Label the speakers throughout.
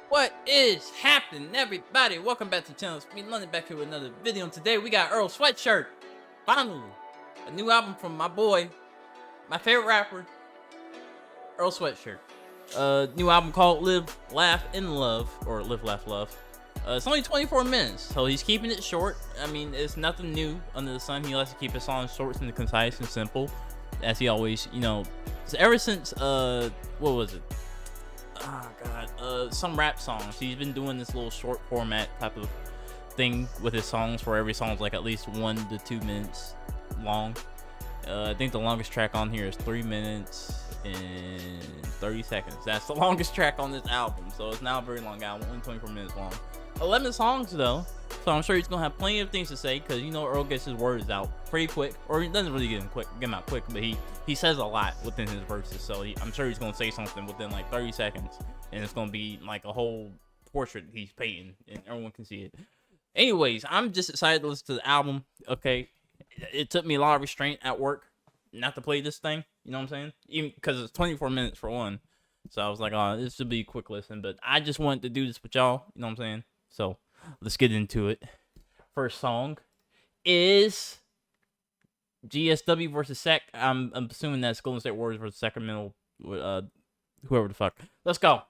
Speaker 1: What is happening, everybody? Welcome back to the channel. It's me, London, back here with another video. And today we got Earl Sweatshirt. Finally, a new album from my boy, my favorite rapper, Earl Sweatshirt. New album called Live, Laugh, and Love, or Live, Laugh, Love. It's only 24 minutes, so he's keeping it short. I mean, it's nothing new under the sun. He likes to keep his songs short and concise and simple, as he always, ever since what was it? Oh god, some rap songs. He's been doing this little short format type of thing with his songs, where every song's like at least 1 to 2 minutes long. I think the longest track on here is 3 minutes and 30 seconds. That's the longest track on this album, so it's now a very long album, only 24 minutes long. 11 songs though, so I'm sure he's gonna have plenty of things to say, because Earl gets his words out pretty quick, or he doesn't really get them out quick, but he says a lot within his verses, so I'm sure he's gonna say something within like 30 seconds, and it's gonna be like a whole portrait he's painting, and everyone can see it. Anyways, I'm just excited to listen to the album. Okay, it took me a lot of restraint at work not to play this thing, you know what I'm saying, even because it's 24 minutes for one, so I was like, oh, this should be a quick listen, but I just wanted to do this with y'all, you know what I'm saying. So let's get into it. First song is GSW versus Sec. I'm assuming that's Golden State Warriors versus Sacramento, whoever the fuck. Let's go.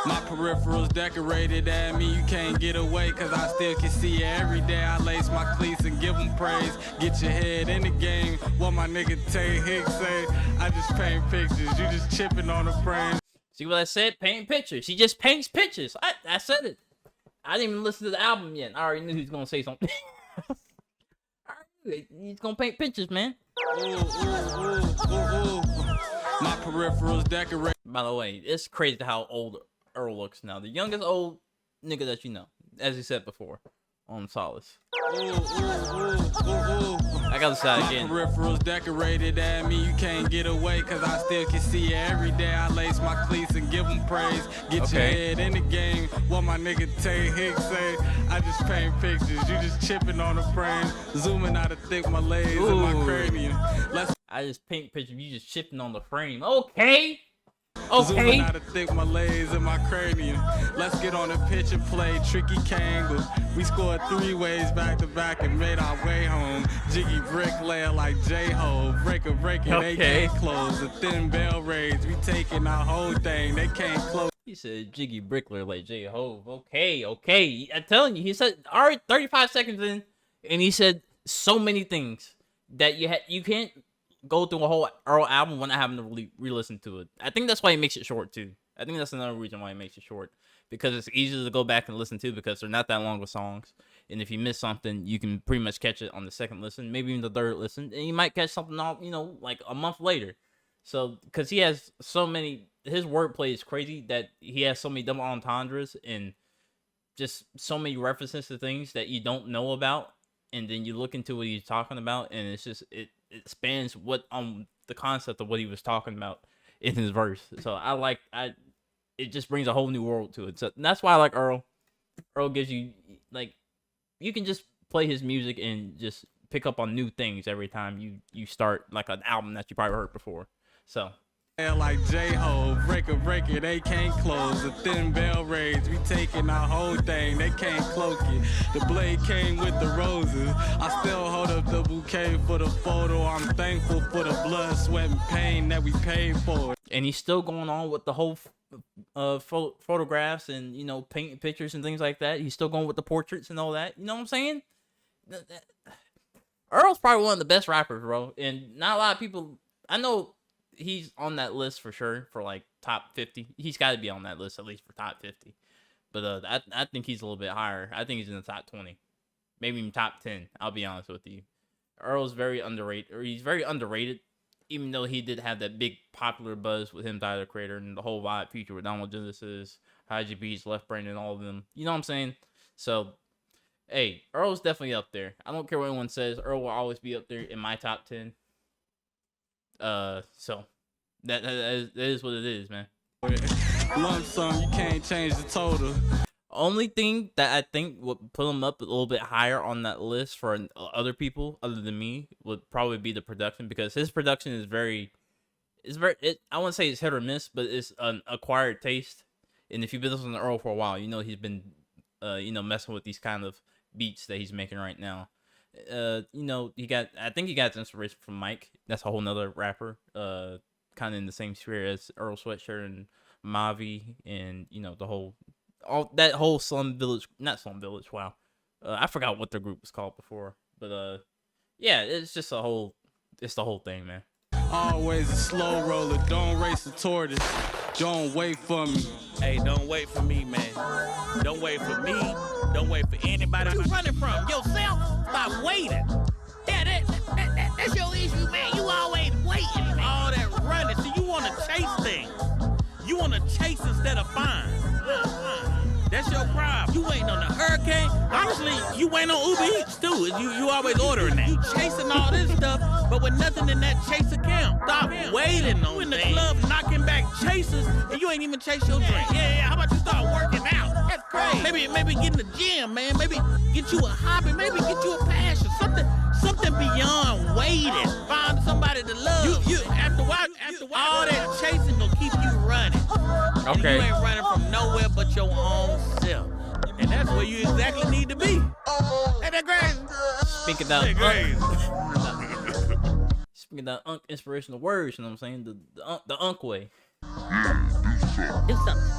Speaker 2: My peripherals decorated at me, you can't get away, cause I still can see you every day. I lace my cleats and give them praise. Get your head in the game. What my nigga Tay Hicks say, I just paint pictures, you just chipping on the frame.
Speaker 1: See what I said? Painting pictures. He just paints pictures. I said it. I didn't even listen to the album yet. I already knew he was gonna say something. He's gonna paint pictures, man.
Speaker 2: My peripherals decorated.
Speaker 1: By the way, it's crazy how old Earl looks now. The youngest old nigga that you know, as he said before on Solace. I gotta say it again.
Speaker 2: My peripherals decorated at me, you can't get away, cause I still can see you every day. I lace my cleats and give them praise. Get your head in the game. What my nigga Tay Hicks say, I just paint pictures, you just chipping on the frame. Zooming out of thick my legs and my cranium.
Speaker 1: I just paint pictures, you just chipping on the frame. Okay.
Speaker 2: Zooming out of thick my legs and my cranium. Let's get on the pitch and play tricky kangle. We scored 3 ways back to back and made our way home. Jiggy bricklayer like J-Ho. Breaker, they can't close. The thin bell raids, we taking our whole thing, they can't close.
Speaker 1: He said Jiggy bricklayer like J-Ho. Okay. I'm telling you, he said, all right, 35 seconds in, and he said so many things that you can't go through a whole Earl album when I haven't really re-listened to it. I think that's why he makes it short too. I think that's another reason why he makes it short, because it's easier to go back and listen to, because they're not that long of songs, and if you miss something, you can pretty much catch it on the second listen, maybe even the third listen, and you might catch something off, like a month later. So because he has so many, his wordplay is crazy, that he has so many double entendres and just so many references to things that you don't know about, and then you look into what he's talking about, and it's just it spans what the concept of what he was talking about in his verse. So it just brings a whole new world to it. So that's why I like Earl. Earl gives you, like, you can just play his music and just pick up on new things every time you start like an album that you probably heard before. So
Speaker 2: like J-Ho, breaker, they can't close. The thin bell raids, we taking our whole thing, they can't cloak it. The blade came with the roses, I still hold up the bouquet for the photo. I'm thankful for the blood, sweat, and pain that we paid for.
Speaker 1: And he's still going on with the whole photographs and, painting pictures and things like that. He's still going with the portraits and all that. You know what I'm saying? Earl's probably one of the best rappers, bro. And not a lot of people, I know he's on that list for sure, for like top 50. He's got to be on that list at least for top 50. But I think he's a little bit higher. I think he's in the top 20, maybe even top 10. I'll be honest with you. Earl's very underrated, or he's very underrated, even though he did have that big popular buzz with him, Tyler the Creator, and the whole vibe feature with Donald Genesis, Hydra Beats, Left Brain, and all of them. You know what I'm saying? So, hey, Earl's definitely up there. I don't care what anyone says. Earl will always be up there in my top 10. So that is what it is, man.
Speaker 2: Lump sum, you can't change the total.
Speaker 1: Only thing that I think would put him up a little bit higher on that list for other people other than me would probably be the production, because his production is I wouldn't say it's hit or miss, but it's an acquired taste. And if you've been listening to Earl for a while, you know he's been messing with these kind of beats that he's making right now. I think he got his inspiration from Mike. That's a whole nother rapper, kind of in the same sphere as Earl Sweatshirt and Mavi, and that whole Slum Village, not Slum Village. Wow, I forgot what the group was called before, but yeah, it's just it's the whole thing, man.
Speaker 2: Always a slow roller, don't race the tortoise. Don't wait for me.
Speaker 3: Hey, don't wait for me, man. Don't wait for me. Don't wait for anybody. What you running from? Yourself? Stop waiting. Yeah, that's your issue, man. You always waiting, man. All that running. See, you want to chase things. You want to chase instead of find. That's your problem. You waiting on the hurricane. Honestly, you waiting on Uber Eats, too. You always ordering that. You chasing all this stuff, but with nothing in that chase account. Stop waiting on you in the club knocking back chasers, and you ain't even chase your drink. Yeah. How about you start working out? That's crazy. Maybe get in the gym, man. Maybe get you a hobby. Maybe get you a passion. Something beyond waiting. Find somebody to love. You after while, all that chasing gonna keep you running.
Speaker 1: Okay.
Speaker 3: And you ain't running from nowhere but your own self. And that's where you exactly need to be. Ain't that crazy?
Speaker 1: Speaking of inspirational words, you know what I'm saying? The unk way.
Speaker 3: Do something.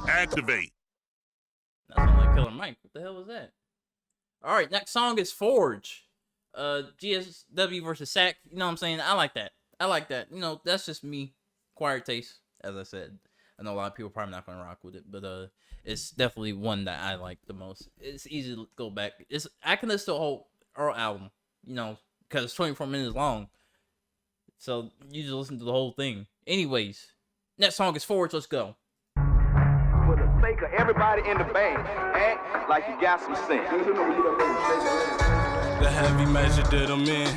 Speaker 4: Activate.
Speaker 1: That sounds like Killer Mike. What the hell was that? All right, next song is Forge. GSW versus Sack. You know what I'm saying? I like that. You know, that's just me. Acquired taste, as I said. I know a lot of people are probably not gonna rock with it, but it's definitely one that I like the most. It's easy to go back. I can listen to a whole Earl album, you know, because it's 24 minutes long. So you just listen to the whole thing. Anyways, next song is Forge. Let's go.
Speaker 5: For the sake of everybody in the band, act like you got some sense.
Speaker 2: The heavy measure did them in.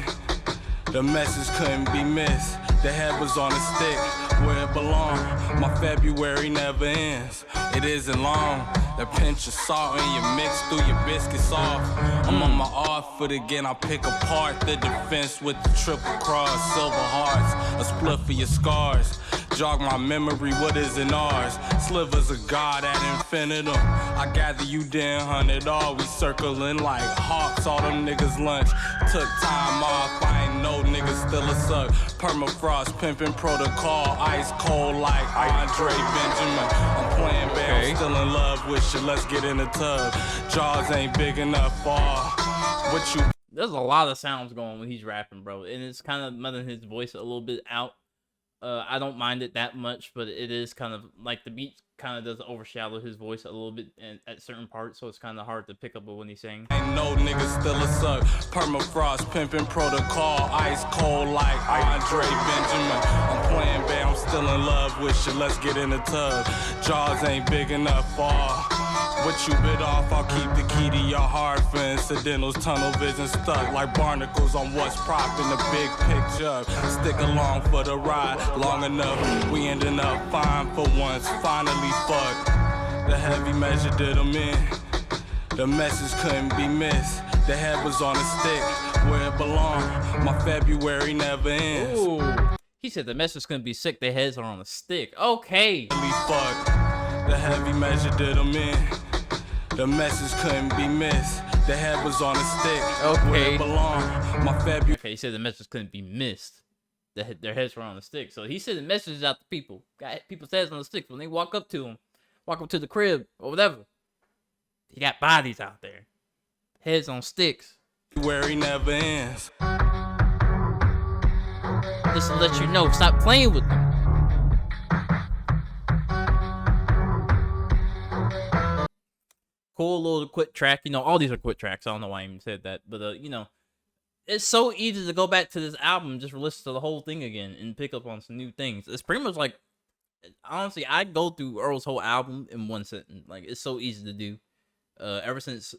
Speaker 2: The message couldn't be missed. The head was on a stick where it belonged. My February never ends. It isn't long. The pinch of salt and you mix through your biscuits off. I'm on my off foot again. I pick apart the defense with the triple cross, silver hearts, a split for your scars. Jog my memory, what is in ours? Slivers of God at infinitum. I gather you didn't hunt it all. We circling like hawks, all them niggas lunch. Took time off, I ain't no niggas still a suck. Permafrost, pimpin' protocol, ice cold like Andre Benjamin. I'm playing bad, I'm still in love with you, let's get in the tub. Jaws ain't big enough for what you.
Speaker 1: There's a lot of sounds going when he's rapping, bro, and it's kind of letting his voice a little bit out. I don't mind it that much, but it is kind of like the beat kind of does overshadow his voice a little bit at certain parts, so it's kind of hard to pick up when he's saying.
Speaker 2: Ain't no niggas still a suck. Permafrost, pimpin' protocol, ice cold like Andre Benjamin. I'm playing bad, I'm still in love with you, let's get in the tub. Jaws ain't big enough for what you bit off. I'll keep the key to your heart for incidentals. Tunnel vision stuck like barnacles on what's propping the big picture. Stick along for the ride long enough. We ending up fine for once. Finally fucked. The heavy measure did them in. The message couldn't be missed. The head was on a stick where it belonged. My February never ends.
Speaker 1: Ooh. He said the message couldn't be sick. Their heads are on a stick. Okay.
Speaker 2: Fucked. The heavy measure did them in. The message couldn't be missed. The head was on a stick.
Speaker 1: Okay.
Speaker 2: Where it belonged. My February.
Speaker 1: Okay, he said the message couldn't be missed. Their heads were on a stick. So he said the message is out to people. Got people's heads on the sticks when they walk up to him, walk up to the crib or whatever. He got bodies out there. Heads on sticks.
Speaker 2: Where he never ends.
Speaker 1: Just to let you know, stop playing with them. Cool little quick track. You know, all these are quick tracks. I don't know why I even said that. But, you know, it's so easy to go back to this album, just listen to the whole thing again and pick up on some new things. It's pretty much like, honestly, I go through Earl's whole album in one sentence. Like, it's so easy to do. Ever since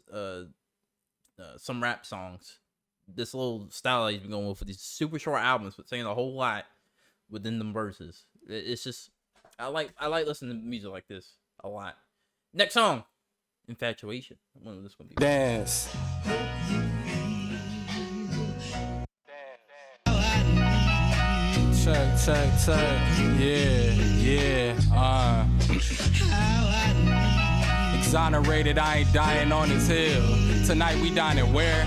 Speaker 1: some rap songs, this little style that he's been going with these super short albums, but saying a whole lot. within them verses. It's just I like listening to music like this a lot. Next song, Infatuation. When is this gonna be?
Speaker 4: Dance. Check. Yeah. Exonerated, I ain't dying on his hill. Tonight we dining where?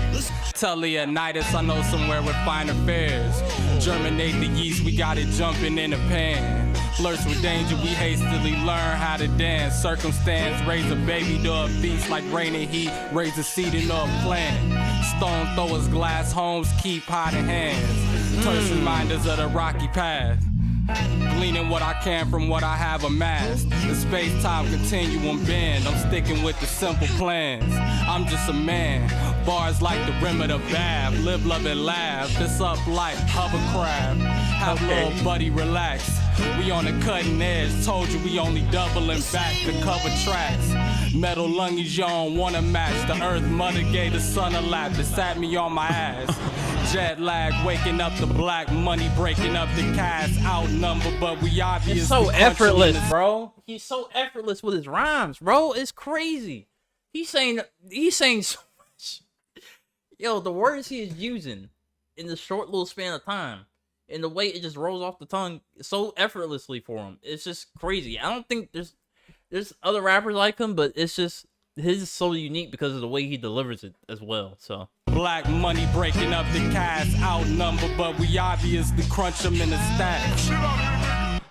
Speaker 4: Tell Leonidas I know somewhere with finer fares. Germinate the yeast, we got it jumping in a pan. Flirts with danger, we hastily learn how to dance. Circumstance, raise a baby to a beast like rain and heat. Raise a seed into a plant. Stone throwers, glass homes, keep hiding hands. Terse reminders of the rocky path. Gleaning what I can from what I have amassed. The space-time continuum bend. I'm sticking with the simple plans. I'm just a man. Bars like the rim of the bath. Live, love, and laugh. This up like hovercraft. Have little buddy relax. We on the cutting edge. Told you we only doubling back to cover tracks. Metal lungies, you don't wanna match. The earth mother gave the sun a lap that sat me on my ass. Jet lag, waking up the black money, breaking up the cast. Outnumbered, but we obviously.
Speaker 1: He's so effortless, bro. He's so effortless with his rhymes, bro. It's crazy. He's saying so much. Yo, the words he is using in the short little span of time, and the way it just rolls off the tongue so effortlessly for him, it's just crazy. I don't think there's other rappers like him, but it's just his is so unique because of the way he delivers it as well. So.
Speaker 4: Black money breaking up the cast, outnumbered, but we obviously crunch them in the stack.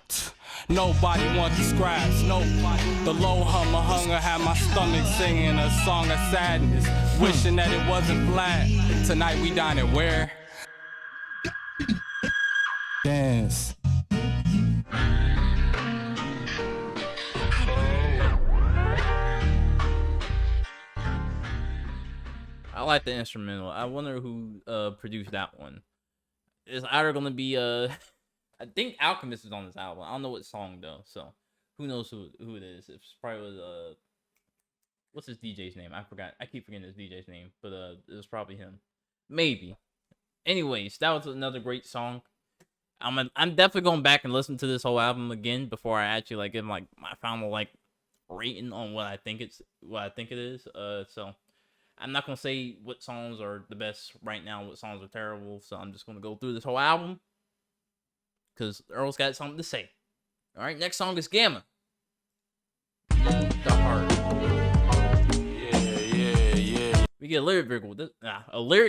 Speaker 4: Nobody wants the scraps, nobody. The low hummer hunger had my stomach singing a song of sadness, wishing that it wasn't flat. Tonight we dining where? Dance.
Speaker 1: I like the instrumental. I wonder who produced that one. It's either gonna be I think Alchemist is on this album. I don't know what song though, so who knows who it is. It's probably what's his DJ's name? I forgot. I keep forgetting his DJ's name, but it was probably him. Maybe. Anyways, that was another great song. I'm definitely going back and listen to this whole album again before I actually like give my final like rating on what I think it is. So I'm not gonna say what songs are the best right now, what songs are terrible. So I'm just gonna go through this whole album because Earl's got something to say. All right, next song is Gamma. The Heart.
Speaker 4: Yeah.
Speaker 1: We get a lyric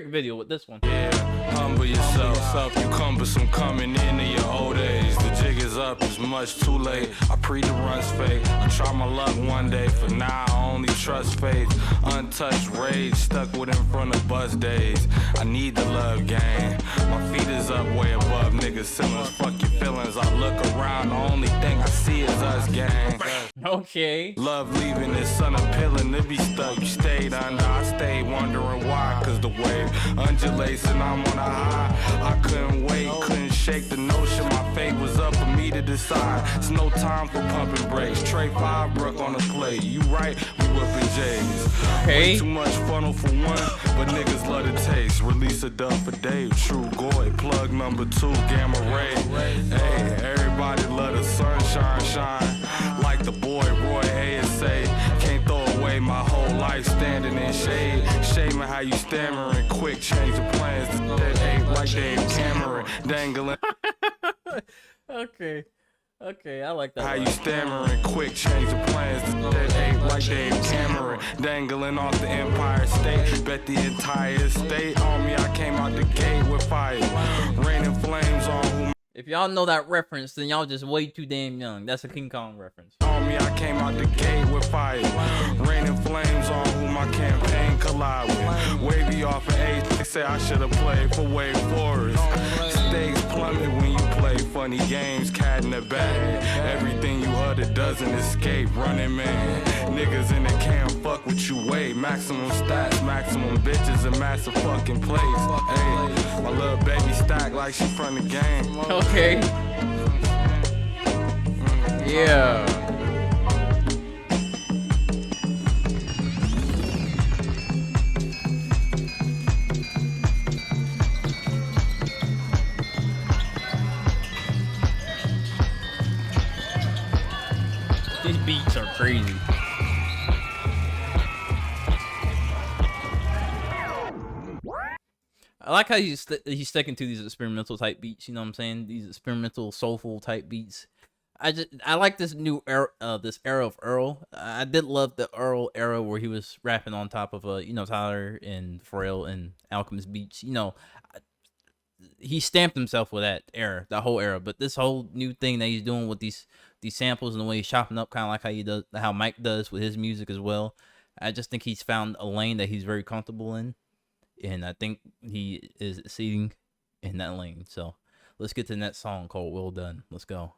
Speaker 1: video with this one.
Speaker 4: Yeah, humble yourself, you cumbersome coming into your old age. The jig is up, it's much too late. I pre the runs fake. I try my luck one day, for now I only trust faith. Untouched rage, stuck with in front of bus days. I need the love game. My feet is up way above niggas' ceilings. Fuck your feelings. I look around, the only thing I see is us, gang.
Speaker 1: Okay.
Speaker 4: Love leaving this sun appealing to be stuck. You stayed under, I stayed wondering why. Cause the wave undulates and I'm on a high. I couldn't wait, couldn't shake the notion. My fate was up for me to decide. It's no time for pumping brakes. Trey 5 Brook on the plate. You right, we whipping J's.
Speaker 1: Okay.
Speaker 4: Way too much funnel for one, but niggas love the taste. Release a dub for Dave. True Goy, plug number 2, Gamma Ray. Hey, everybody love the sunshine shine. Like the boy Roy ASA. Can't throw away my whole life standing in shade. Shaming how you stammering quick. Change the plans to dead ain't like Dave Cameron. Dangling.
Speaker 1: Okay, I like that.
Speaker 4: How you stammering quick, change the plans to dead ain't like Dave Cameron. Dangling off the Empire State, bet the entire state on me. I came out the gate with fire, raining flames on who.
Speaker 1: If y'all know that reference, then y'all just way too damn young. That's a King Kong reference.
Speaker 4: On me, I came out the gate with fire, raining flames on who my campaign collide with. Wavy off an age, they say I should have played for Wake Forest. Stakes plummet when you play funny games, cat in the bag. Everything you utter doesn't escape, running man. Niggas in the camp, fuck what you weigh. Maximum stats, maximum bitches, and massive fucking plays. Hey, my little baby stack like she from the game.
Speaker 1: Okay. Yeah. are crazy. I like how he's sticking to these experimental type beats. You know what I'm saying? These experimental soulful type beats. I like this new era, this era of Earl. I did love the Earl era where he was rapping on top of Tyler and Pharrell and Alchemist beats. He stamped himself with that era, that whole era. But this whole new thing that he's doing with these samples and the way he's chopping up, kind of like how Mike does with his music as well. I just think he's found a lane that he's very comfortable in, and I think he is succeeding in that lane. So let's get to the next song called "Well Done." Let's go.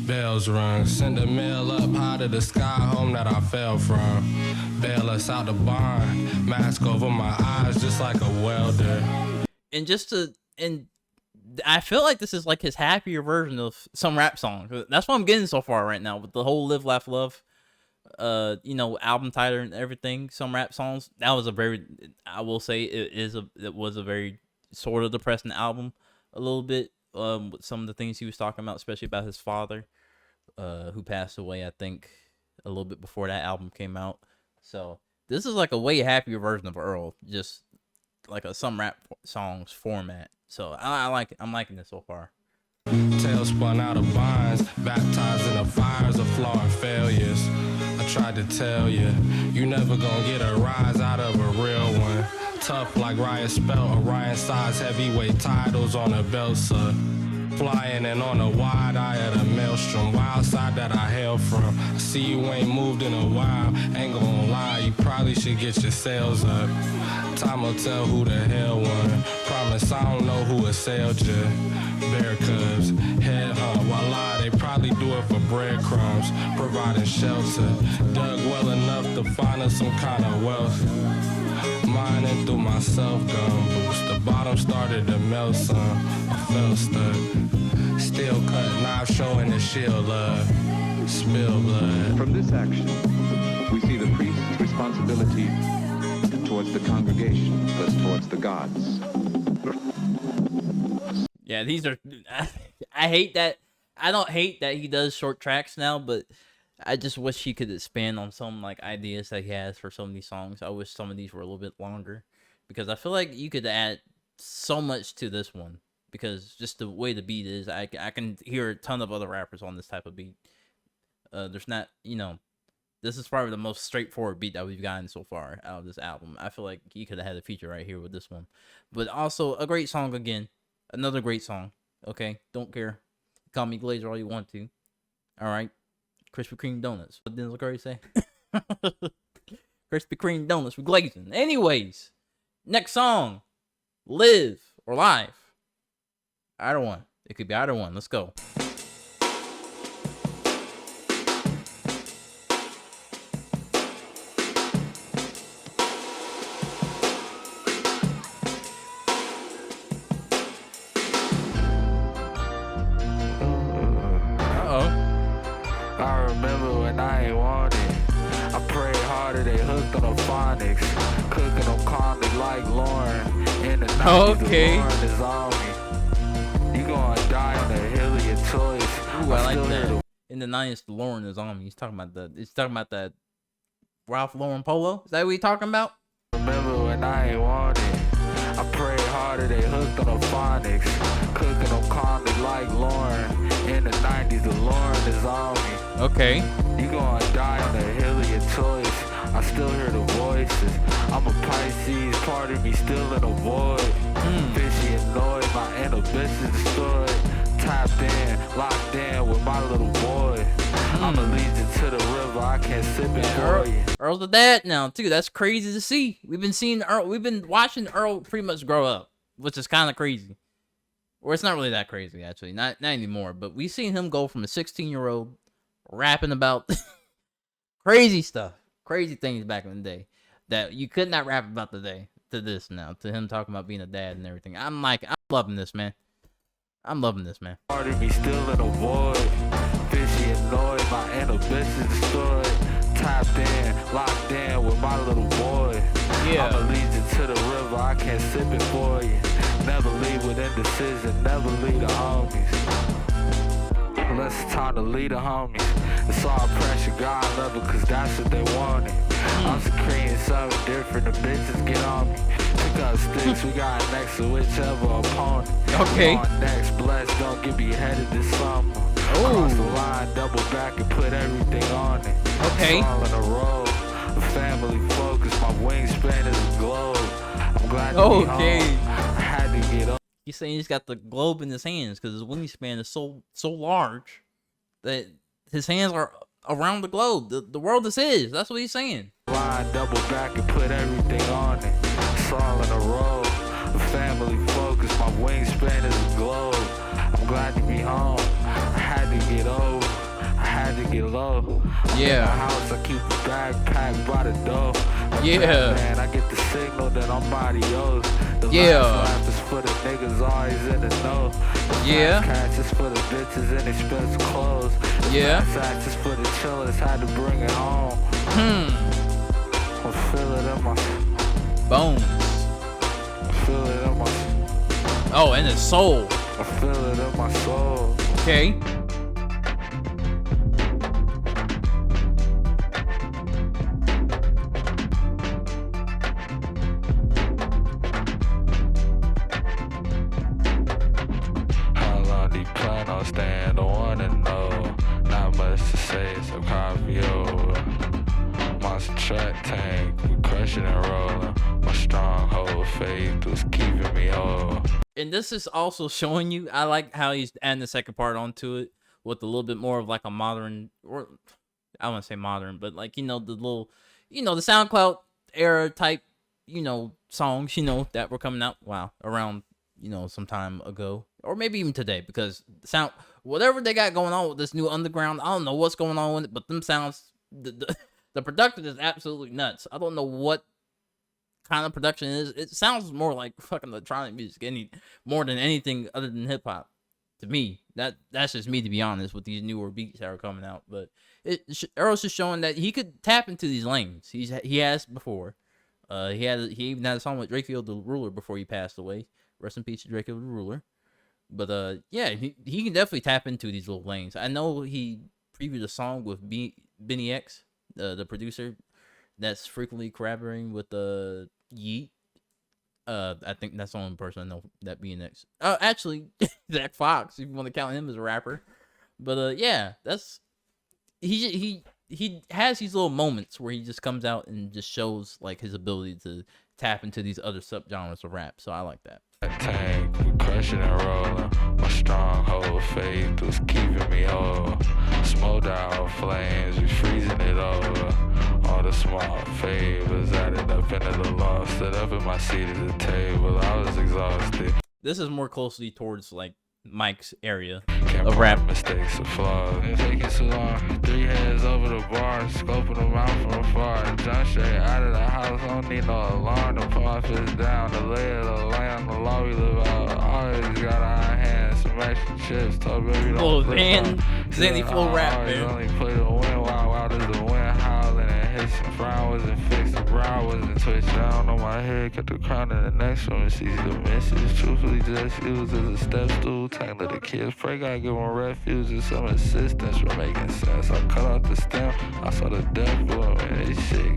Speaker 4: Bells rung, send a mail up high to the sky, home that I fell from. Bail us out the barn, mask over my eyes just like a welder.
Speaker 1: And I feel like this is like his happier version of some rap songs. That's what I'm getting so far right now with the whole Live, Laugh, Love, album title and everything. Some rap songs. That was I will say it was a very sort of depressing album a little bit. With some of the things he was talking about, especially about his father, who passed away, I think, a little bit before that album came out. So this is like a way happier version of Earl, just like a some rap songs format. So I'm liking this so far.
Speaker 4: Tail spun out of binds, baptized in the fires of flaw and failures. I tried to tell you, you never gonna get a rise out of a real one. Tough like Riot Spell, Orion size heavyweight titles on a belt, sir. Flying and on a wide eye at a maelstrom, wild side that I hail from. I see you ain't moved in a while, ain't gonna lie, you probably should get your sails up. Time will tell who the hell won. Promise I don't know who assailed you. Bear cubs, head hunt, voila, they probably do it for breadcrumbs, providing shelter. Dug well enough to find us some kind of wealth. Mining through my self-gun boost. The bottom started to melt some. I felt stuck. Steel cut knife showing the shield love. Spill blood.
Speaker 6: From this action, we see the priest's responsibility towards the congregation, thus towards the gods.
Speaker 1: Yeah, these are. I hate that. I don't hate that he does short tracks now, but I just wish he could expand on some like ideas that he has for some of these songs. I wish some of these were a little bit longer, because I feel like you could add so much to this one, because just the way the beat is, I can hear a ton of other rappers on this type of beat. There's not, this is probably the most straightforward beat that we've gotten so far out of this album. I feel like he could have had a feature right here with this one, but also a great song again, another great song. Okay, don't care. Call me Glazer all you want to. All right. Krispy Kreme donuts. What did Denzel Curry say? Krispy Kreme donuts with glazing. Anyways, next song, Live or Live. Either one. It could be either one. Let's go.
Speaker 4: I remember when I ain't want it. I prayed harder, they hooked on the phonics. Cooking them calmly like Lauren. In the 90s,
Speaker 1: okay.
Speaker 4: Lauren is on me. You gonna die on the hill of your choice.
Speaker 1: Ooh, I like that. In the 90s, Lauren is on me. He's talking about that Ralph Lauren polo. Is that what he's talking about?
Speaker 4: Remember when I ain't want it. I prayed harder, they hooked on the phonics. Cooking them calmly like Lauren. In the 90s, the Lauren is on me.
Speaker 1: Okay.
Speaker 4: You gonna die on the hill of your choice. I still hear the voices. I'm a Pisces, part of me still in a void. Fishy annoyed, my inhibitions destroyed. Tapped in, locked in with my little boy. I'm allegiant to the river, I can't sip it for you.
Speaker 1: Earl's a dad now too. That's crazy to see. We've been watching Earl pretty much grow up, which is kind of crazy. Or it's not really that crazy, actually. Not anymore. But we've seen him go from a 16-year-old rapping about crazy stuff, crazy things back in the day that you could not rap about today, to this now, to him talking about being a dad and everything. I'm loving this, man. I'm loving this, man.
Speaker 4: Part of me still in a void. Fishy annoyed, my inhibitions destroyed. Tapped in, locked in with my little boy.
Speaker 1: Yeah.
Speaker 4: I'm allegiant to the river, I can't sip it for you. Never leave with indecision, never leave the homies.
Speaker 7: unless it's time to lead the homies. It's all pressure, God love it, cause that's what they wanted. I'm just creating something different, the bitches get on me. Pick up sticks, we got next to whichever opponent.
Speaker 1: Okay.
Speaker 7: On next, blessed, don't get beheaded this summer. Cross the line, double back and put everything on it.
Speaker 1: Okay.
Speaker 7: Fall in a row, a family focus, my wingspan is a globe. I'm glad to be home. I had to get up.
Speaker 1: He's saying he's got the globe in his hands because his wingspan is so large that his hands are around the globe. The world is his. That's what he's saying.
Speaker 7: Line, double back and put everything on it. It's all in a row, a family focus, my wingspan is a globe. I'm glad to be home. I had to get over. I had to get low.
Speaker 1: Yeah.
Speaker 7: In the house, I keep a backpack by the door.
Speaker 1: Yeah.
Speaker 7: Man, I get the signal that I'm adios. The
Speaker 1: Yeah.
Speaker 7: laugh is for the niggas always in the know. The
Speaker 1: Yeah.
Speaker 7: Cats is for the bitches in expensive clothes. The
Speaker 1: Yeah.
Speaker 7: Sacks is for the chillers, had to bring it home. I feel it in my
Speaker 1: Bones.
Speaker 7: I feel it in my
Speaker 1: Oh, and his soul.
Speaker 7: I feel it in my soul.
Speaker 1: Okay.
Speaker 7: How long do you plan on staying? I wanna know. Not much to say, so copy over. Monster track tank, we crushing and rolling. My stronghold faith was keeping me whole.
Speaker 1: And this is also showing you, I like how he's adding the second part onto it with a little bit more of like a modern, or I wouldn't say modern, but like, the little, the SoundCloud era type, songs, that were coming out, around, some time ago, or maybe even today, because whatever they got going on with this new underground, I don't know what's going on with it, but them sounds, the production is absolutely nuts. I don't know what kind of production it is. It sounds more like fucking electronic music, more than anything other than hip hop. To me, that's just me, to be honest, with these newer beats that are coming out. But Earl's just showing that he could tap into these lanes. He has before. He even had a song with Drakefield the Ruler before he passed away. Rest in peace, Drakefield the Ruler. But yeah, he can definitely tap into these little lanes. I know he previewed a song with Benny X, the producer, that's frequently collaborating with Yeet. I think that's the only person I know that being next. Actually, Zach Fox, if you want to count him as a rapper. But yeah, that's he has these little moments where he just comes out and just shows like his ability to tap into these other subgenres of rap. So I like that.
Speaker 7: Tank, we crushing and rolling. My stronghold faith was keeping me whole. Smoked out flames, we freezing it over. All the small favors added up into the loss. Stood up in my seat at the table, I was exhausted.
Speaker 1: This is more closely towards like Mike's area
Speaker 7: Can't
Speaker 1: of rap.
Speaker 7: Mistakes of flaws. It's taking so long. 3 heads over the bar, scoping them out from afar. Jump straight out of the house, don't need no alarm. The paw fist down, the lay of the land, the law we live out. Always got our hands, some extra chips. Told baby don't flip
Speaker 1: man, Zanny flow rap,
Speaker 7: always
Speaker 1: man.
Speaker 7: only play the wind while there's the wind howling and hissing. Frown wasn't fixed, the brow wasn't twitched down on my head. Cut the crown in the next one, it's easy to miss it. Truthfully, just used as a step stool. Tank let the kids pray, gotta give them refuge and some assistance for making sense. I cut out the stem, I saw the death blow, and this shit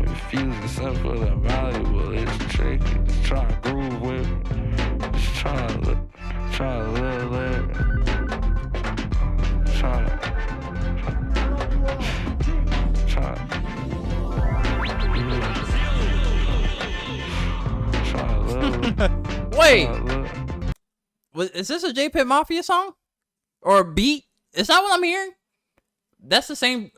Speaker 7: confusing, simple and malleable. It's tricky, just try to groove with me. Just try to live.
Speaker 1: Wait, is this a J-Pit Mafia song or a beat? Is that what I'm hearing? That's the same.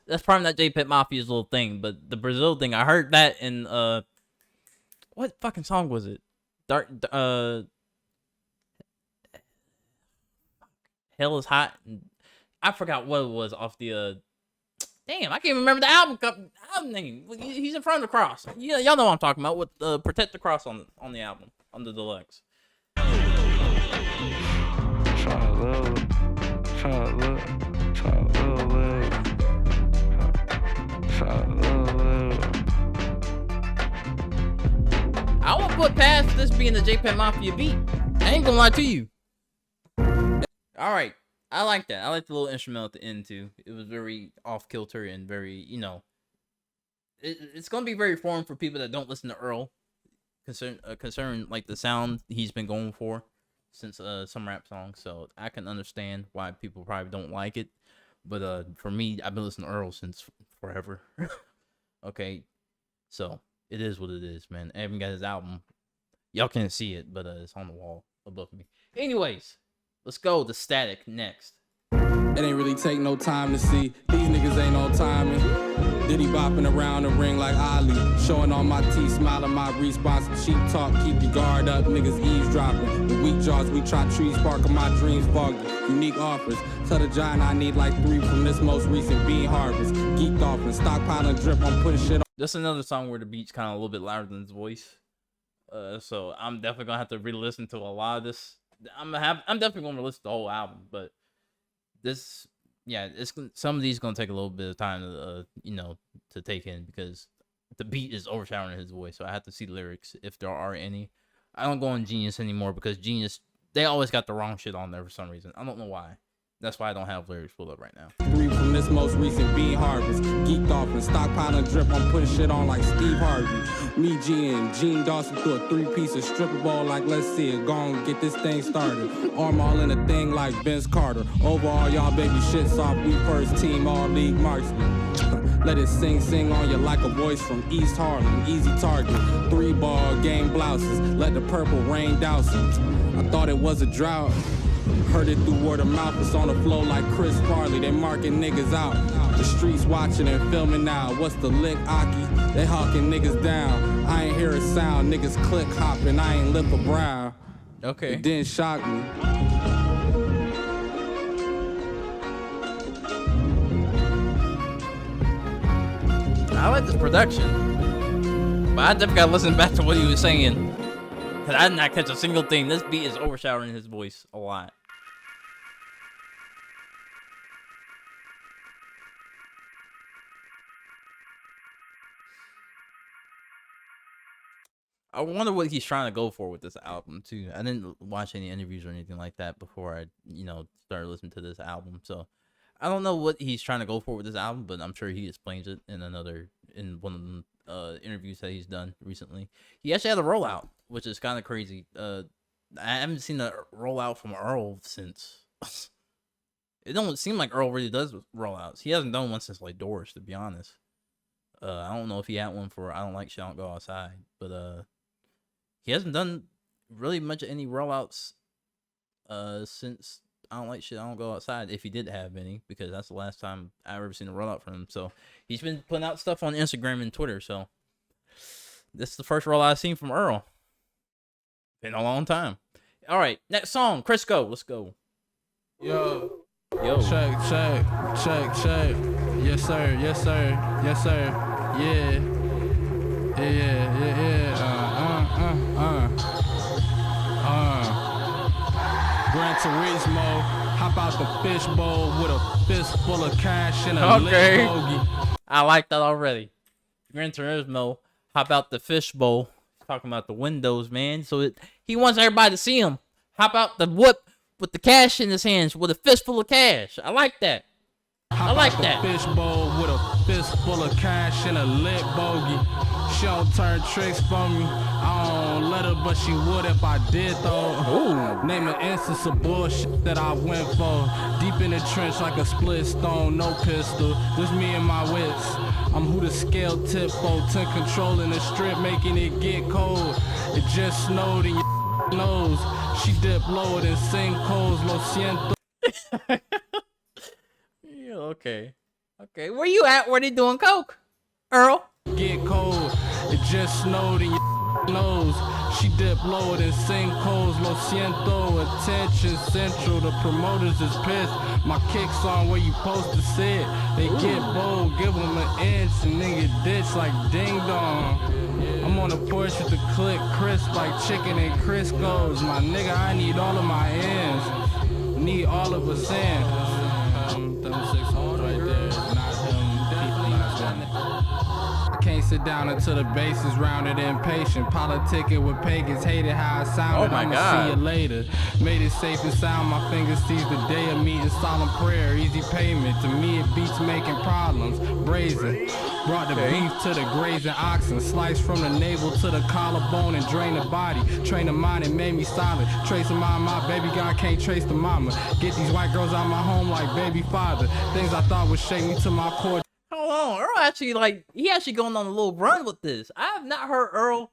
Speaker 1: That's probably not J-Pit Mafia's little thing, but the Brazil thing. I heard that in what fucking song was it? Hell is Hot. I forgot what it was off the damn, I can't remember the album name. He's in front of the cross. Yeah, y'all know what I'm talking about with Protect the Cross on the album, on the deluxe. I won't put past this being the J-Pit Mafia beat. I ain't gonna lie to you. Alright, I like that. I like the little instrumental at the end too. It was very off kilter and very, it's gonna be very foreign for people that don't listen to Earl. Concern like the sound he's been going for since some rap songs. So I can understand why people probably don't like it. But for me, I've been listening to Earl since forever. Okay, so it is what it is, man. I haven't got his album. Y'all can't see it, but it's on the wall above me. Anyways, let's go to Static next.
Speaker 4: It ain't really take no time to see. These niggas ain't on timing. Diddy bopping around the ring like Ali. Showing all my teeth, smiling my response. Cheap talk, keep your guard up. Niggas eavesdropping. The weak jaws, we try trees, sparking my dreams foggy. Unique offers. Tell the giant I need like 3 from this most recent bean harvest. Geeked off and stockpiling drip. I'm putting shit on.
Speaker 1: This is another song where the beat's kind of a little bit louder than his voice. So I'm definitely gonna have to re-listen to a lot of this. I'm definitely gonna listen to the whole album, but this, yeah, some of these gonna take a little bit of time to to take in because the beat is overshadowing his voice. So I have to see the lyrics if there are any. I don't go on Genius anymore because Genius, they always got the wrong shit on there for some reason. I don't know why. That's why I don't have lyrics pulled up right now.
Speaker 4: 3 from this most recent bean harvest. Geeked off and stockpiling drip. I'm putting shit on like Steve Harvey. Me, G, and Gene Dawson threw a 3-piece of stripper ball like let's see it. Go on, get this thing started. Arm all in a thing like Vince Carter. Overall, y'all baby shit soft. We first team all league marksman. Let it sing on you like a voice from East Harlem. Easy target. 3-ball game blouses. Let the purple rain douse them. I thought it was a drought. Heard it through word of mouth, it's on the flow like Chris Farley. They marking niggas out. The streets watching and filming now. What's the lick, Aki? They hawking niggas down. I ain't hear a sound. Niggas click hopping. I ain't lip a brow.
Speaker 1: Okay.
Speaker 4: It didn't shock me.
Speaker 1: I like this production, but I definitely gotta listen back to what he was saying. Cause I did not catch a single thing. This beat is overshadowing his voice a lot. I wonder what he's trying to go for with this album too. I didn't watch any interviews or anything like that before I, started listening to this album. So I don't know what he's trying to go for with this album, but I'm sure he explains it in one of the interviews that he's done recently. He actually had a rollout, which is kind of crazy. I haven't seen a rollout from Earl since. It don't seem like Earl really does rollouts. He hasn't done one since like Doors, to be honest. I don't know if he had one for I Don't Like Shit, I Don't Go Outside, but he hasn't done really much of any rollouts since I Don't Like Shit, I Don't Go Outside, if he did have any, because that's the last time I've ever seen a rollout from him. So he's been putting out stuff on Instagram and Twitter. So this is the first rollout I've seen from Earl in a long time. All right, next song, Crisco. Let's go.
Speaker 4: Yo.
Speaker 7: Check. Yes, sir. Yes, sir. Yeah. Gran Turismo, hop out the fishbowl with a fist full of cash and a lit bogey.
Speaker 1: I like that already. Gran Turismo, hop out the fishbowl. Talking about the windows, man. So he wants everybody to see him. Hop out the whip with the cash in his hands with a fist full of cash. I like that. I like that.
Speaker 7: Fishbowl with a fist full of cash and a lit bogey. She don't turn tricks for me. I don't let her, but she would if I did though. Ooh. Name an instance of bullshit that I went for. Deep in the trench like a split stone, no pistol. Just me and my wits. I'm who the scale tip for. 10 controlling the strip, making it get cold. It just snowed in your nose. She dipped lower than sinkholes. Lo siento.
Speaker 1: Okay. Where you at? Where they doing coke? Earl?
Speaker 7: Get cold. It just snowed in your nose. She dipped lower than sinkholes. Lo siento. Attention central. The promoters is pissed. My kicks on where you supposed to sit. They get bold. Give them an inch. And nigga ditch like ding dong. I'm on the porch with the click crisp like chicken and Crisco's. My nigga, I need all of my ends. Need all of us in. Them 6 right there. Not him. Definitely not him.
Speaker 4: can't sit down until the base is rounded. Impatient, politicking with pagans, hated how I sounded.
Speaker 1: Oh my
Speaker 4: I'ma
Speaker 1: God.
Speaker 4: see you later. Made it safe and sound. My fingers seize the day of meeting. Solemn prayer, easy payment. To me, it beats making problems. Brazen. Brought the beef to the grazing oxen. Sliced from the navel to the collarbone and drain the body. Train the mind and made me silent. Tracing my baby God can't trace the mama. Get these white girls out my home like baby father. Things I thought would shake me to my core.
Speaker 1: Hold on, Earl actually he actually going on a little run with this. I have not heard Earl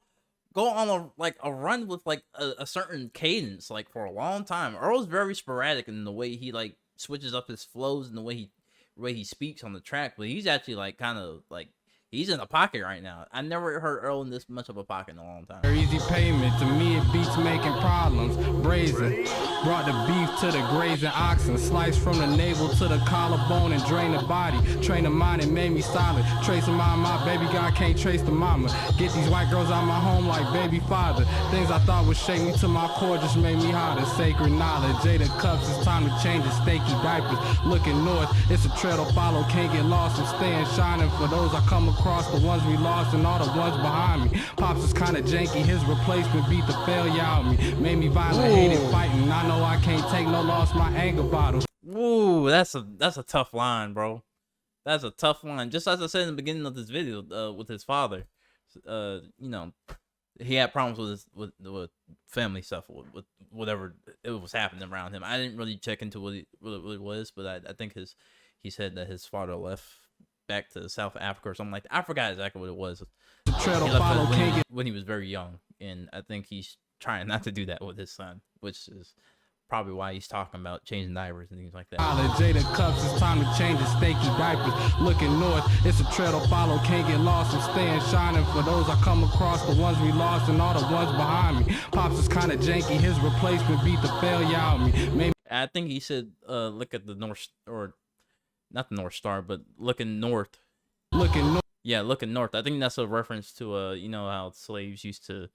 Speaker 1: go on a run with like a certain cadence like for a long time. Earl's very sporadic in the way he like switches up his flows and the way he speaks on the track, but he's actually like kind of like he's in a pocket right now. I never heard Earl in this much of a pocket in a long time.
Speaker 4: Easy payment, to me it beats making problems. Brazen, brought the beef to the grazing oxen. Sliced from the navel to the collarbone and drain the body. Train the mind and made me silent. Tracing my baby God can't trace the mama. Get these white girls out my home like baby father. Things I thought would shake me to my core just made me hotter. Sacred knowledge, Jada cups, it's time to change the stakey diapers. Looking north, it's a trail to follow, can't get lost and staying shining for those I come across, the ones we lost and all the ones behind me. Pops is kinda janky, his replacement beat the failure out of me. Made me violent, hated fighting, I know I can't take no loss, my anger bottle.
Speaker 1: Ooh, that's a tough line, bro. That's a tough line. Just as I said in the beginning of this video, with his father, you know, he had problems with family stuff, with whatever it was happening around him. I didn't really check into what it was, but I think he said that his father left back to South Africa or something like that. I forgot exactly what it was. He left when he was very young, and I think he's trying not to do that with his son, which is probably why he's talking about changing diapers and things like that.
Speaker 4: Jada cups, it's time to change the stakey diapers. Looking north, it's a trail to follow, can't get lost and staying shining for those I come across, the ones we lost and all the ones behind me. Pops is kinda janky, his replacement beat the failure out of me.
Speaker 1: I think he said, look at the north, or not the North Star, but looking north.
Speaker 4: Looking north.
Speaker 1: Yeah, looking north. I think that's a reference to you know how slaves used to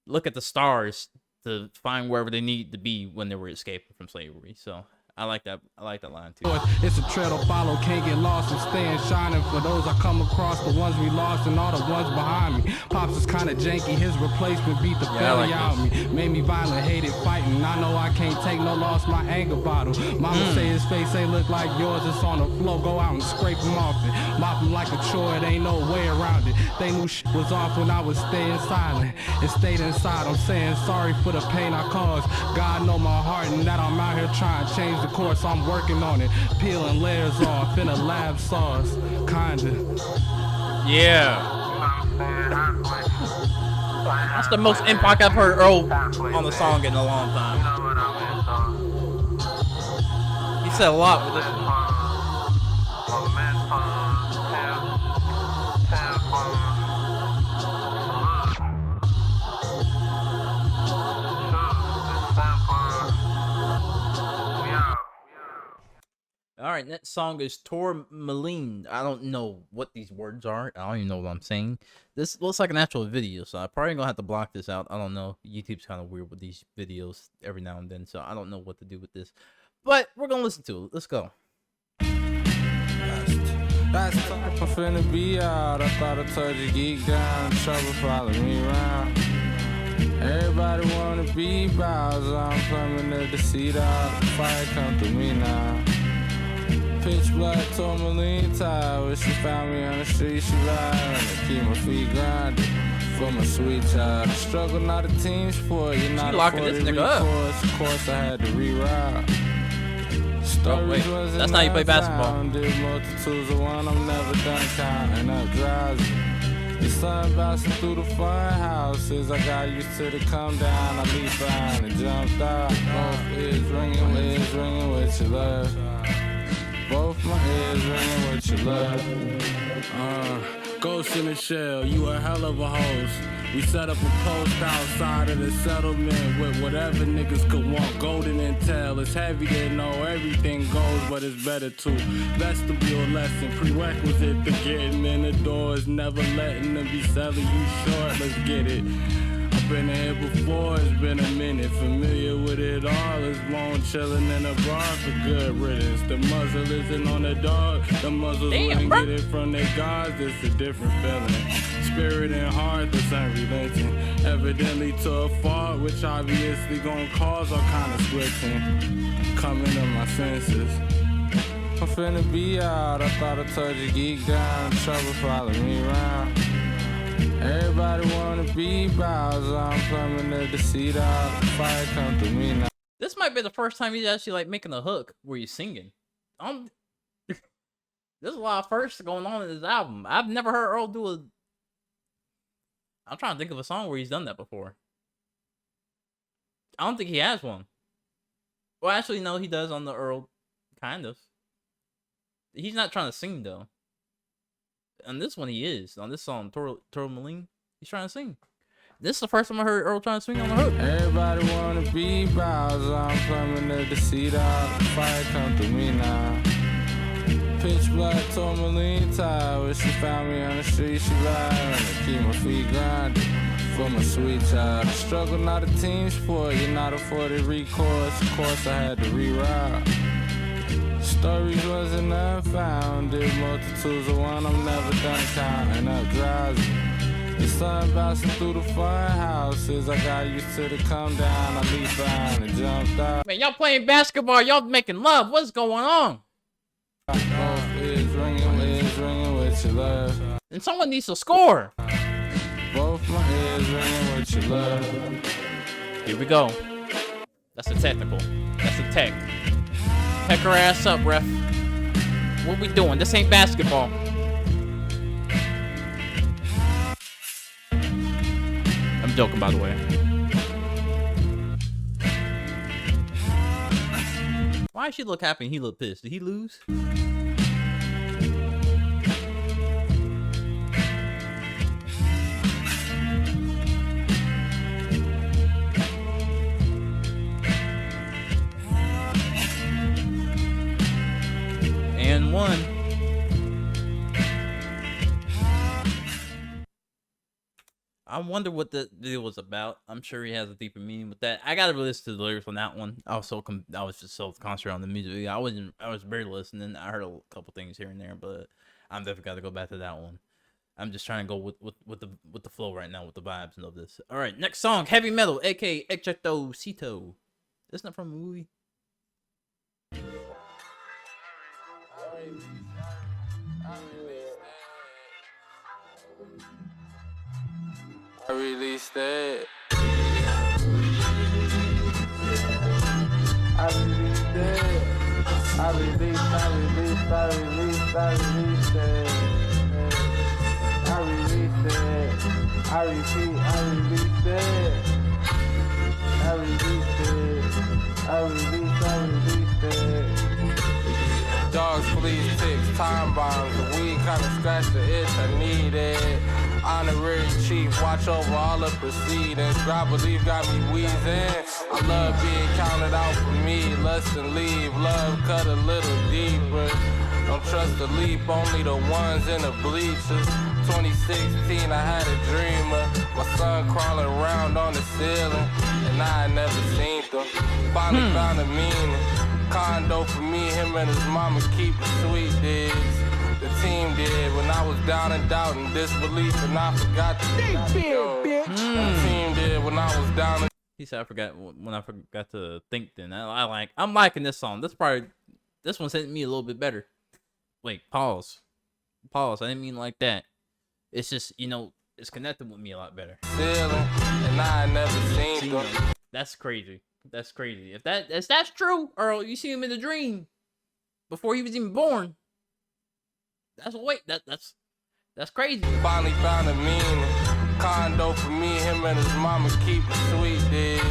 Speaker 1: look at the stars to find wherever they need to be when they were escaping from slavery. So I like that. I like that line too.
Speaker 4: It's a trail to follow, can't get lost and staying shining for those I come across, the ones we lost and all the ones behind me. Pops is kinda janky, his replacement beat the failure out of me. Made me violent, hated fighting, I know I can't take no loss, my anger bottle. Mama say his face ain't look like yours, it's on the floor, go out and scrape him off it. Mop him like a chore, it ain't no way around it. They knew shit was off when I was staying silent and stayed inside. I'm saying sorry for the pain I caused. God know my heart and that I'm out here trying to change the course, I'm working on it, peeling layers off in a lab sauce, kinda.
Speaker 1: Yeah. That's the most impact I've heard Earl on the song in a long time. He said a lot with this one. All right, next song is Tourmaline. I don't know what these words are. I don't even know what I'm saying. This looks like an actual video, so I'm probably gonna have to block this out. I don't know. YouTube's kind of weird with these videos every now and then, so I don't know what to do with this. But we're gonna listen to it. Let's go.
Speaker 7: That's I'm finna be out. I thought I told you geek down. Trouble follow me around. Everybody wanna be Bowser. I'm plumbing the seat out. Fire come through me now. Pitch black tourmaline tire. When she found me on the street, she ride. I keep my feet grounded for my sweet child. The struggle not a team sport. You're not
Speaker 1: locking this nigga up.
Speaker 7: Of course, I had to reroute.
Speaker 1: Oh, wait. That's not how you play basketball.
Speaker 7: Did multitudes of one, I'm never done counting up drowsy. The sun bouncing through the fun houses. I got used to the come down. I leaped behind and jumped out. Both ears ringing with your love. Both my ears ringing with your love. Ghost in the shell, you a hell of a host. We set up a post outside of the settlement with whatever niggas could want. Golden intel, it's heavy to know everything goes, but it's better to vestibule lesson. Prerequisite to getting in the door is never letting them be selling you short. Let's get it.
Speaker 2: been here before, it's been a minute. Familiar with it all, it's blown chillin' in a bar for good riddance. The muzzle isn't on the dog, the muzzles wouldn't get it from their guards, it's a different feeling. Spirit and heart, that's unrelenting. Evidently to a fault, which obviously gon' cause all kind of splitting. Coming to my senses.
Speaker 7: I'm finna be out, I thought I told you geek down. Trouble follow me around. Everybody wanna be Bowser, I'm plumbing the seat out. Fire come through me now.
Speaker 1: This might be the first time he's actually like making a hook where he's singing. There's a lot of firsts going on in this album. I've never heard Earl do a... I'm trying to think of a song where he's done that before. I don't think he has one. Well, actually, no, he does on the Earl, kind of. He's not trying to sing, though. On this one, he is. On this song, Tourmaline, he's trying to sing. This is the first time I heard Earl trying to swing on the hook.
Speaker 7: Everybody wanna be Bowser, I'm plumbing the seat out. Fire come through me now. Pitch black tourmaline tie. When she found me on the street, she ride. To keep my feet grounded for my sweet child. The struggle not a team sport, you're not afforded recourse. Of course I had to reroute. Stories wasn't unfounded, multitudes of one I'm never done counting up drowsy. The sun bouncing through the fun houses. I got used to the come down. I leaped behind and jumped out.
Speaker 1: Man, y'all playing basketball, y'all making love. What's going on?
Speaker 7: Both ears ringing with your love.
Speaker 1: And someone needs to score.
Speaker 7: Both my ears ringing with your love.
Speaker 1: Here we go. That's a technical. That's a tech. Tech her ass up, ref. What we doing? This ain't basketball. I'm joking, by the way. Why did she look happy and he look pissed? Did he lose? And one. I wonder what the deal was about. I'm sure he has a deeper meaning with that. I gotta listen to the lyrics on that one. I was just so concentrated on the music. I was barely listening. I heard a couple things here and there, but I'm definitely gotta go back to that one. I'm just trying to go with the flow right now, with the vibes and all this. All right, next song, Heavy Metal, aka Ejecto Cito. Isn't that from a movie?
Speaker 7: I released it. I released it. I released it. I released it. I repeat, I released it. I released it. I released it. Dogs, please, ticks, time bombs. The weed kinda scratched the itch, I need it. Honorary chief, watch over all the proceedings. God believe got me wheezing. I love being counted out for me. Less than leave, love cut a little deeper. Don't trust the leap, only the ones in the bleachers. 2016, I had a dreamer. My son crawling around on the ceiling, and I had never seen them. Finally found a meaning. Condo for me, him and his mama keep the sweet digs. The team did when I was down and doubt and disbelief, and I forgot to think, bitch. The team did when I was down and...
Speaker 1: He said I forgot when I forgot to think. Then I'm liking this song. This one's hitting me a little bit better. Wait, pause. I didn't mean like that. It's just, it's connected with me a lot better.
Speaker 7: And I never seen them.
Speaker 1: That's crazy. That's crazy. If that's true, Earl, you see him in a dream before he was even born. That's crazy.
Speaker 7: Finally found a meaning. Condo for me, him and his mama keep the sweet digs.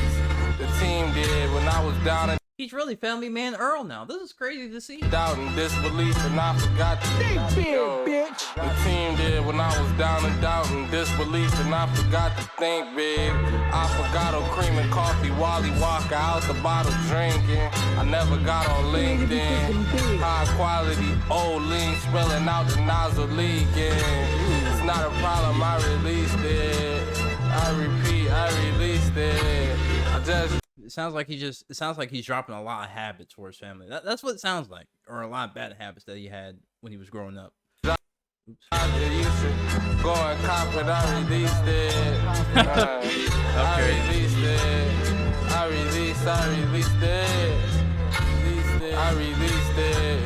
Speaker 7: The team did when I was down and...
Speaker 1: He's really family man Earl now. This is crazy to see.
Speaker 7: Doubt and disbelief, and I forgot to think, bitch. The team did when I was down and doubt and disbelief, and I forgot to think big. Affogato, cream and coffee, Wally Walker out the bottle drinking. I never got on LinkedIn. High quality, old lean, spilling out the nozzle leaking. It's not a problem, I released it. I repeat, I released
Speaker 4: dead. I just
Speaker 1: It sounds like he's dropping a lot of habits for his family. That's what it sounds like, or a lot of bad habits that he had when he was growing up.
Speaker 4: I used to go and cop it, I released it. I released it. I released it. I released it.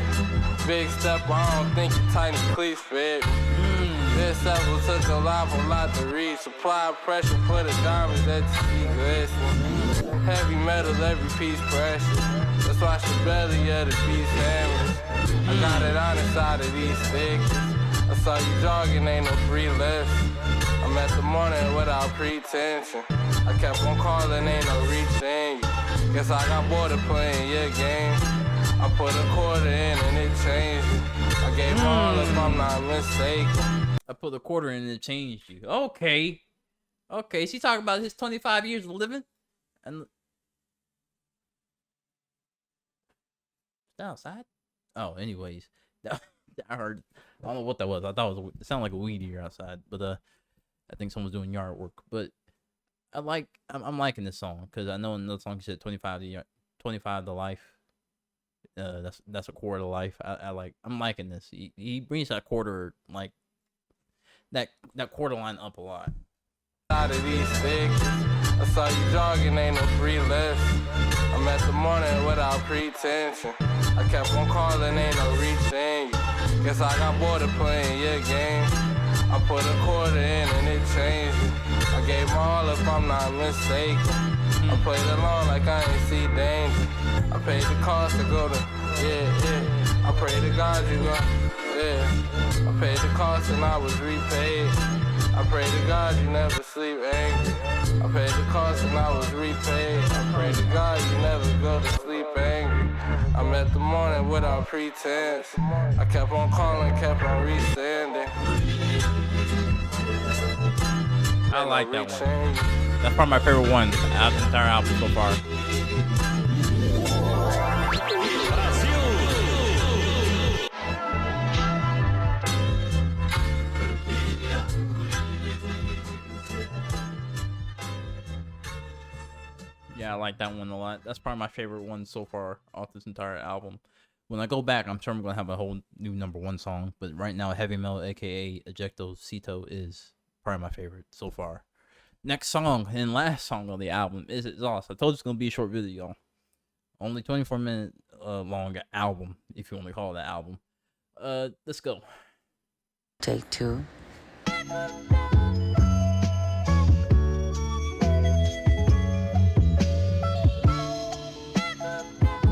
Speaker 4: Big step, I don't think you tighten cleats fit. This level took a lot to reach. Supply pressure for the diamonds that you see glisten. Heavy metal, every piece precious. That's why the belly of the beast hammers. I got it on the side of these sticks. I saw you jogging, ain't no free list. I'm at the morning without pretension. I kept on calling, ain't no reaching. Guess I got bored of playing your game. I put a quarter in and it changed it. I gave all if I'm not mistaken.
Speaker 1: I put a quarter in and it changed you. Okay. Okay, is he talking about his 25 years of living? And is that outside? Oh, anyways. I heard, I don't know what that was. I thought it sounded like a weed eater outside, but I think someone's doing yard work. But I'm liking this song because I know another song said 25 to life. That's a quarter of life. I'm liking this. He brings that quarter like that quarter line up a lot.
Speaker 4: Out of these sticks, I saw you jogging, ain't no free list. I'm at the morning without pretension. I kept on calling, ain't no reaching. Guess I got bored of playing your game. I put a quarter in and it changed it. I gave my all if I'm not mistaken. I played along like I ain't see danger. I paid the cost to go to, yeah. I pray to God you go, yeah. I paid the cost and I was repaid. I pray to God you never sleep angry. I paid the cost and I was repaid. I pray to God you never go to sleep angry. I met the morning without pretense. I kept on calling, kept on resending.
Speaker 1: I like that one. That's probably my favorite one out of the entire album so far. Yeah, I like that one a lot. That's probably my favorite one so far off this entire album. When I go back, I'm sure I'm gonna have a whole new #1 song. But right now, Heavy Metal, aka Ejecto Cito, is probably my favorite so far. Next song and last song on the album is Exhaust. I told you it's gonna be a short video, y'all. Only 24-minute long album, if you want to call it an album. Let's go.
Speaker 8: Take two.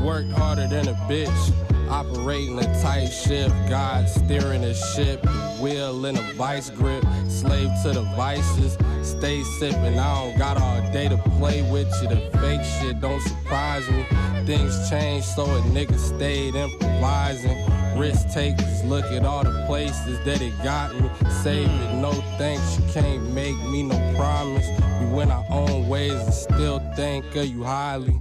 Speaker 4: Worked harder than a bitch, operating a tight ship. God steering the ship, the wheel in a vice grip. Slave to the vices, stay sipping. I don't got all day to play with you. The fake shit don't surprise me. Things change, so a nigga stayed improvising. Risk takers, look at all the places that it got me. Save it, no thanks, you can't make me no promise. We went our own ways and still think of you highly.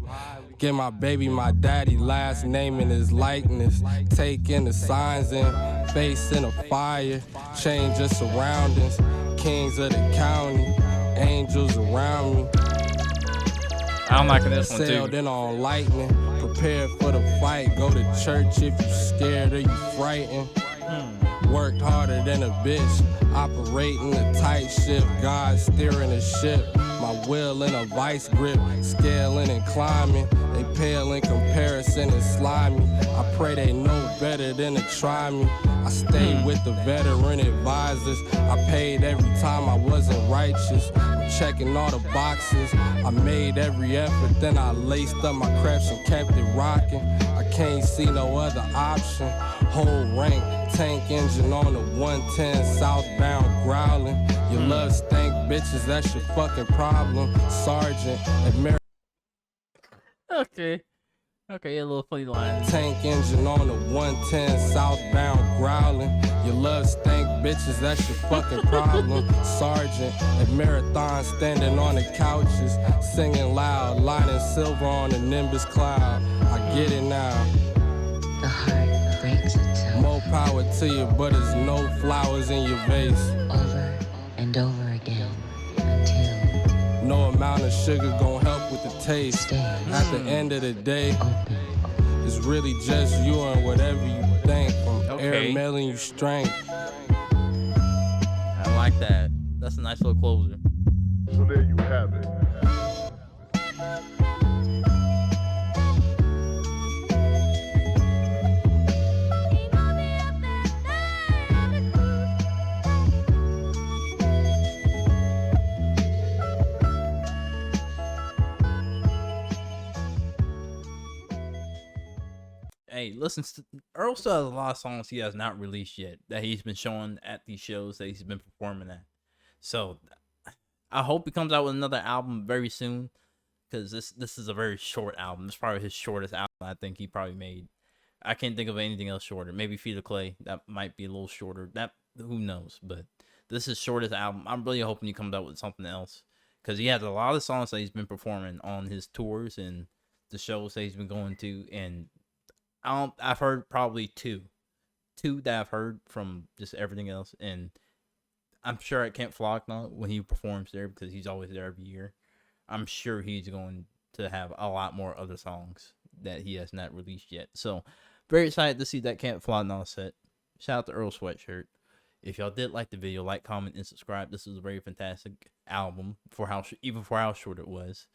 Speaker 4: Give my baby my daddy last name in his likeness. Taking the signs in, face in a fire. Change your surroundings. Kings of the county, angels around me.
Speaker 1: I'm liking this one too.
Speaker 4: Sailed in on lightning. Prepare for the fight. Go to church if you scared or you frightened. Worked harder than a bitch, operating a tight ship. God steering the ship. My will in a vice grip, scaling and climbing. They pale in comparison and slimy. I pray they know better than to try me. I stayed with the veteran advisors. I paid every time I wasn't righteous. I'm checking all the boxes. I made every effort, then I laced up my creps and kept it rocking. I can't see no other option. Whole rank, tank engine on the 110 southbound growling. Your love stank bitches, that's your fucking problem. Sergeant,
Speaker 1: Okay, a little funny line.
Speaker 4: tank engine on the 110 southbound growling. Your love stank bitches, that's your fucking problem. Sergeant, at marathon standing on the couches, singing loud, lining silver on the Nimbus cloud. I get it now.
Speaker 8: The heart breaks itself
Speaker 4: More power to you, but there's no flowers in your vase.
Speaker 8: over and over again until
Speaker 4: No amount of sugar gon' help with the taste. At the end of the day, it's really just you and whatever you think. From air mailing you strength.
Speaker 1: I like that. That's a nice little closer.
Speaker 9: So there you have it.
Speaker 1: Hey, listen, Earl still has a lot of songs he has not released yet that he's been showing at these shows that he's been performing at. So I hope he comes out with another album very soon, because this is a very short album. It's probably his shortest album I think he probably made. I can't think of anything else shorter. Maybe Feet of Clay, that might be a little shorter. That, who knows? But this is his shortest album. I'm really hoping he comes out with something else, because he has a lot of songs that he's been performing on his tours and the shows that he's been going to, and I've heard probably two that I've heard from just everything else, and I'm sure at Camp Flocknut when he performs there, because he's always there every year, I'm sure he's going to have a lot more other songs that he has not released yet. So very excited to see that Camp Flocknut set. Shout out to Earl Sweatshirt. If y'all did like the video, like, comment, and subscribe. This is a very fantastic album for even for how short it was.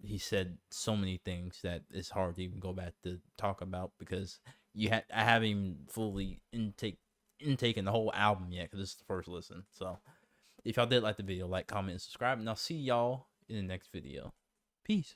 Speaker 1: He said so many things that it's hard to even go back to talk about, because I haven't even fully intaken the whole album yet, because this is the first listen. So if y'all did like the video, like, comment, and subscribe, and I'll see y'all in the next video. Peace.